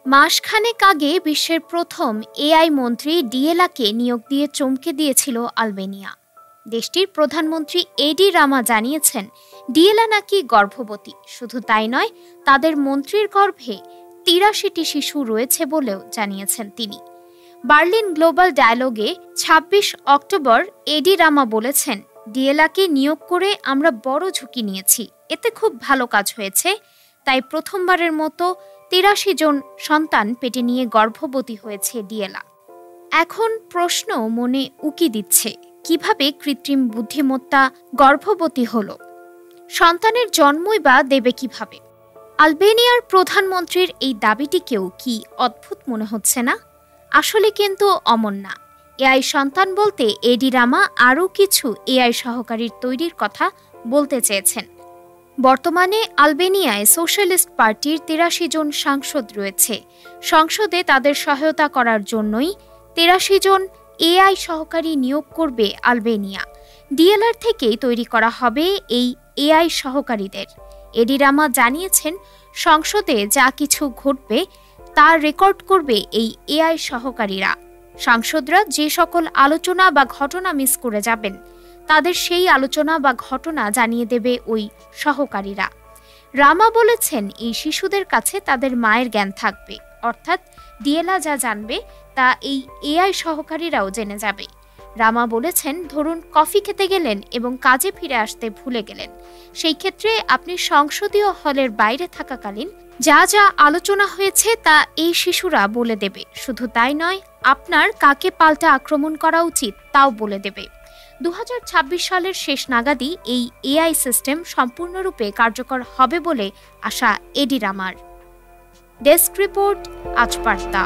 মাসখানেক আগে বিশ্বের প্রথম এআই মন্ত্রী ডিয়েলাকে নিয়োগ দিয়ে চমকে দিয়েছিল আলবেনিয়া। দেশটির প্রধানমন্ত্রী এডি রামা জানিয়েছেন ডিয়েলা নাকি গর্ভবতী। শুধু তাই নয়, তাদের মন্ত্রীর গর্ভে ৮৩টি শিশু রয়েছে বলেও জানিয়েছেন তিনি। বার্লিন গ্লোবাল ডায়ালগে ২৬ অক্টোবর এডি রামা বলেছেন, ডিয়েলাকে নিয়োগ করে আমরা বড় ঝুঁকি নিয়েছি, এতে খুব ভালো কাজ হয়েছে। তাই প্রথমবারের মতো ৮৩ জন সন্তান পেটে নিয়ে গর্ভবতী হয়েছে ডিয়েলা। এখন প্রশ্ন মনে উকি দিচ্ছে, কিভাবে কৃত্রিম বুদ্ধিমত্তা গর্ভবতী হলো? সন্তানের জন্মই বা দেবে কিভাবে? আলবেনিয়ার প্রধানমন্ত্রীর এই দাবিটিকেও কি অদ্ভুত মনে হচ্ছে না? আসলে কিন্তু অমন না। এআই সন্তান বলতে এডি রামা আরও কিছু এআই সহকারীর তৈরির কথা বলতে চেয়েছেন। বর্তমানে আলবেনিয়ায় সোশ্যালিস্ট পার্টির ৮৩ জন সাংসদ রয়েছে। সংসদে তাদের সহায়তা করার জন্যই ৮৩ জন এআই সহকারী নিয়োগ করবে আলবেনিয়া। ডিএলআর থেকেই তৈরি করা হবে এই এআই সহকারীদের। এডি রামা জানিয়েছেন, সংসদে যা কিছু ঘটবে তার রেকর্ড করবে এই এআই সহকারীরা। সাংসদরা যে সকল আলোচনা বা ঘটনা মিস করে যাবেন, তাদের সেই আলোচনা বা ঘটনা জানিয়ে দেবে ওই সহকারীরা। রামা বলেছেন, এই শিশুদের কাছে তাদের মায়ের জ্ঞান থাকবে, অর্থাৎ ডিয়েলা যা জানবে তা এই এআই সহকারীরাও জেনে যাবে। রামা বলেছেন, ধরুন কফি খেতে গেলেন এবং কাজে ফিরে আসতে ভুলে গেলেন, সেই ক্ষেত্রে আপনি সংসদীয় হলের বাইরে থাকাকালীন যা যা আলোচনা হয়েছে তা এই শিশুরা বলে দেবে। শুধু তাই নয়, আপনার কাকে পাল্টা আক্রমণ করা উচিত তাও বলে দেবে। ২০২৬ সালের শেষ নাগাদই এই এআই সিস্টেম সম্পূর্ণরূপে কার্যকর হবে বলে আশা এডি রামার। ডেস্ক রিপোর্ট, আজ বার্তা।